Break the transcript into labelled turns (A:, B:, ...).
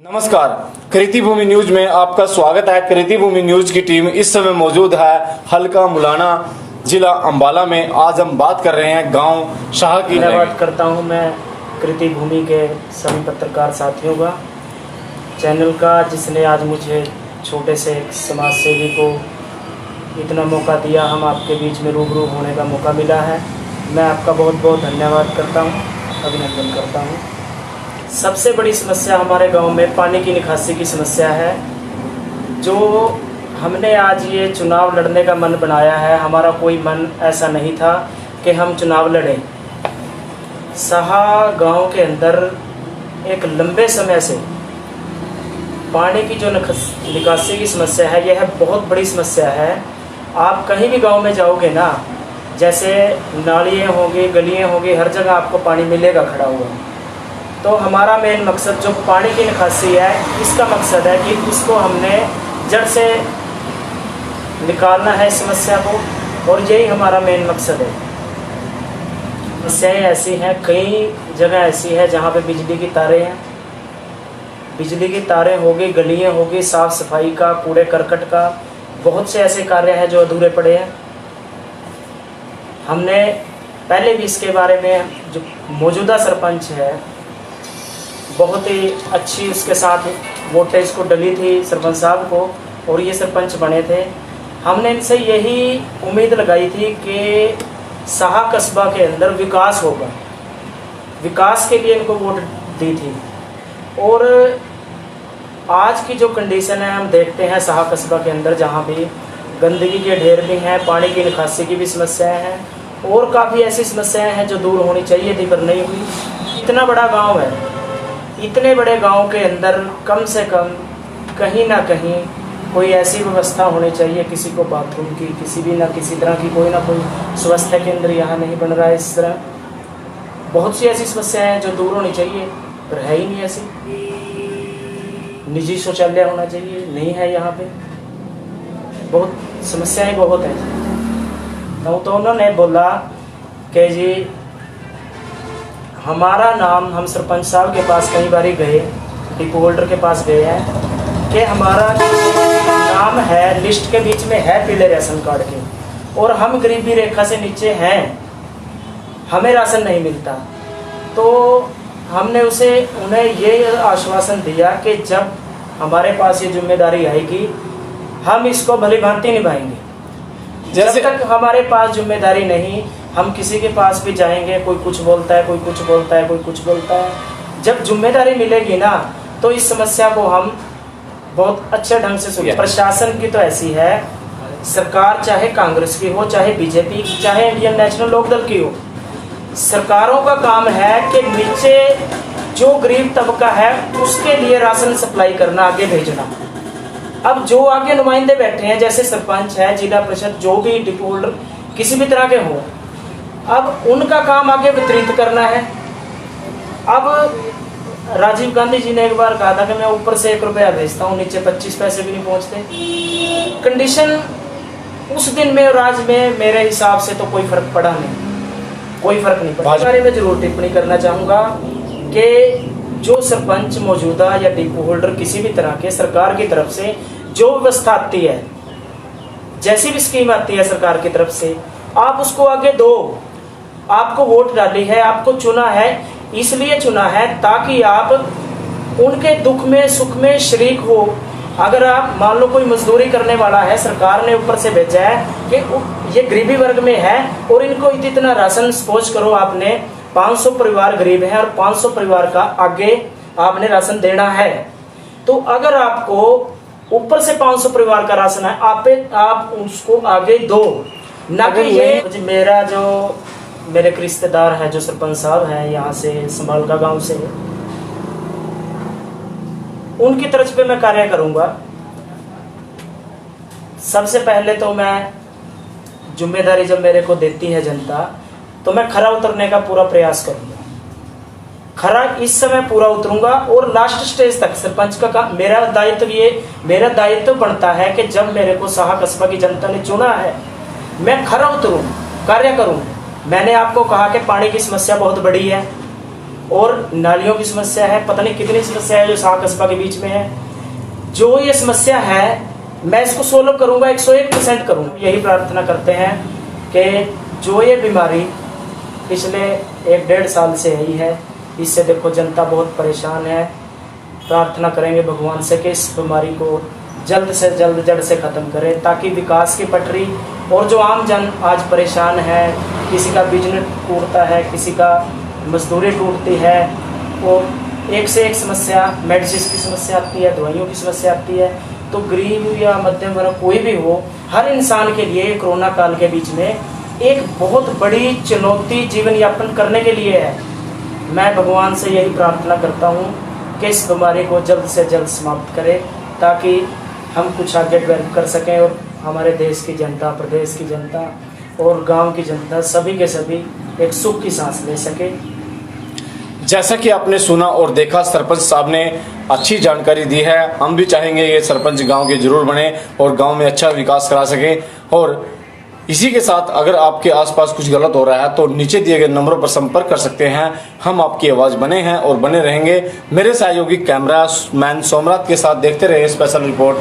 A: नमस्कार, कृति भूमि न्यूज में आपका स्वागत है। कृति भूमि न्यूज की टीम इस समय मौजूद है हल्का मुलाना जिला अंबाला में। आज हम बात कर रहे हैं गांव शाह की।
B: धन्यवाद करता हूं मैं कृति भूमि के सभी पत्रकार साथियों का, चैनल का, जिसने आज मुझे छोटे से एक समाज सेवी को इतना मौका दिया, हम आपके बीच में रूबरू होने का मौका मिला है। मैं आपका बहुत बहुत धन्यवाद करता हूं, अभिनंदन करता हूं। सबसे बड़ी समस्या हमारे गांव में पानी की निकासी की समस्या है। जो हमने आज ये चुनाव लड़ने का मन बनाया है, हमारा कोई मन ऐसा नहीं था कि हम चुनाव लड़ें। साहा गांव के अंदर एक लंबे समय से पानी की जो निकासी की समस्या है, यह बहुत बड़ी समस्या है। आप कहीं भी गांव में जाओगे ना, जैसे नालियाँ होंगी, गलियाँ होंगी, हर जगह आपको पानी मिलेगा खड़ा हुआ। तो हमारा मेन मकसद जो पानी की निकासी है, इसका मकसद है कि उसको हमने जड़ से निकालना है इस समस्या को, और यही हमारा मेन मकसद है। समस्याएँ ऐसी हैं, कई जगह ऐसी है जहाँ पे बिजली की तारें हैं, बिजली की तारें होगी, गलियाँ होगी, साफ़ सफाई का, कूड़े करकट का, बहुत से ऐसे कार्य हैं जो अधूरे पड़े हैं। हमने पहले भी इसके बारे में, जो मौजूदा सरपंच है, बहुत ही अच्छी उसके साथ वोटेज को डली थी सरपंच साहब को, और ये सरपंच बने थे। हमने इनसे यही उम्मीद लगाई थी कि साहा कस्बा के अंदर विकास होगा, विकास के लिए इनको वोट दी थी। और आज की जो कंडीशन है, हम देखते हैं साहा कस्बा के अंदर जहाँ भी गंदगी के ढेर भी हैं, पानी की निकासी की भी समस्याएं हैं, और काफ़ी ऐसी समस्याएं हैं जो दूर होनी चाहिए थी पर नहीं हुई। इतना बड़ा गांव है, इतने बड़े गांव के अंदर कम से कम कहीं ना कहीं कोई ऐसी व्यवस्था होनी चाहिए, किसी को बाथरूम की, किसी भी ना किसी तरह की कोई ना कोई स्वास्थ्य केंद्र यहाँ नहीं बन रहा है। इस तरह बहुत सी ऐसी समस्याएं हैं जो दूर होनी चाहिए पर है ही नहीं ऐसी। निजी शौचालय होना चाहिए, नहीं है यहाँ पे, बहुत समस्याएं बहुत हैं। तो उन्होंने बोला कि जी हमारा नाम, हम सरपंच साहब के पास कई बार गए, डिपो होल्डर के पास गए हैं कि हमारा नाम है लिस्ट के बीच में है पीले राशन कार्ड के, और हम गरीबी रेखा से नीचे हैं, हमें राशन नहीं मिलता। तो हमने उन्हें ये आश्वासन दिया कि जब हमारे पास ये जिम्मेदारी आएगी, हम इसको भली भांति निभाएंगे। जब तक हमारे पास जिम्मेदारी नहीं, हम किसी के पास भी जाएंगे, कोई कुछ बोलता है, कोई कुछ बोलता है, कोई कुछ बोलता है। जब जिम्मेदारी मिलेगी ना, तो इस समस्या को हम बहुत अच्छे ढंग से सुनें। प्रशासन की तो ऐसी है, सरकार चाहे कांग्रेस की हो, चाहे बीजेपी, चाहे इंडियन नेशनल लोकदल की हो, सरकारों का काम है कि नीचे जो गरीब तबका है उसके लिए राशन सप्लाई करना, आगे भेजना। अब जो आगे नुमाइंदे बैठे हैं, जैसे सरपंच है, जिला परिषद, जो भी डिपो होल्डर किसी भी तरह के हो, अब उनका काम आगे वितरित करना है। अब राजीव गांधी जी ने एक बार कहा था कि मैं ऊपर से 1 रुपया भेजता हूँ, नीचे 25 पैसे भी नहीं पहुँचते। कंडीशन उस दिन में और आज में मेरे हिसाब से तो कोई फर्क पड़ा नहीं, कोई फर्क नहीं पड़ा। इस बारे में जरूर टिप्पणी करना चाहूँगा कि जो सरपंच मौजूदा या डिपो होल्डर किसी भी तरह के सरकार की तरफ से जो व्यवस्था आती है, जैसी भी स्कीम आती है सरकार की तरफ से, आप उसको आगे दो। आपको वोट डाली है, आपको चुना है, इसलिए चुना है ताकि आप उनके दुख में सुख में शरीक हो। अगर आप मान लो कोई मजदूरी करने वाला है, सरकार ने ऊपर से भेजा है कि ये गरीबी वर्ग में है और इनको इतना राशन, सपोज करो आपने 500 परिवार गरीब हैं और 500 परिवार का आगे आपने राशन देना है, तो अगर आपको ऊपर से 500 परिवार का राशन है, आप उसको आगे दो, ना कि ये मेरे एक रिश्तेदार है जो सरपंच साहब हैं यहाँ से संभालका गांव से, उनकी तरफ पे मैं कार्य करूंगा। सबसे पहले तो मैं जिम्मेदारी जब मेरे को देती है जनता, तो मैं खरा उतरने का पूरा प्रयास करूंगा, खरा इस समय पूरा उतरूंगा, और लास्ट स्टेज तक सरपंच का काम, मेरा दायित्व बनता है कि जब मेरे को साहा कस्बा की जनता ने चुना है, मैं खरा उतरूं, कार्य करूं। मैंने आपको कहा कि पानी की समस्या बहुत बड़ी है, और नालियों की समस्या है, पता नहीं कितनी समस्या है जो शाह कस्बा के बीच में है। जो ये समस्या है मैं इसको सोल्व करूंगा, 101% करूंगा। यही प्रार्थना करते हैं कि जो ये बीमारी पिछले 1-1.5 साल से ही है, इससे देखो जनता बहुत परेशान है। प्रार्थना करेंगे भगवान से कि इस बीमारी को जल्द से जल्द जड़ से ख़त्म करें, ताकि विकास की पटरी और जो आम जन आज परेशान है, किसी का बिजनेस टूटता है, किसी का मजदूरी टूटती है, वो एक से एक समस्या, मेडिसिन की समस्या आती है, दवाइयों की समस्या आती है। तो गरीब या मध्यम वर्ग कोई भी हो, हर इंसान के लिए कोरोना काल के बीच में एक बहुत बड़ी चुनौती जीवन यापन करने के लिए है। मैं भगवान से यही प्रार्थना करता हूँ कि इस बीमारी को जल्द से जल्द समाप्त करें, ताकि हम कुछ आगे डेवलप कर सकें और हमारे देश की जनता, प्रदेश की जनता और गांव की जनता सभी के सभी एक सुख की सांस ले सके।
A: जैसा कि आपने सुना और देखा, सरपंच साहब ने अच्छी जानकारी दी है। हम भी चाहेंगे ये सरपंच गांव के जरूर बने और गांव में अच्छा विकास करा सके। और इसी के साथ अगर आपके आसपास कुछ गलत हो रहा है तो नीचे दिए गए नंबरों पर संपर्क कर सकते हैं। हम आपकी आवाज़ बने हैं और बने रहेंगे। मेरे सहयोगी कैमरा मैन सोमनाथ के साथ देखते रहे स्पेशल रिपोर्ट।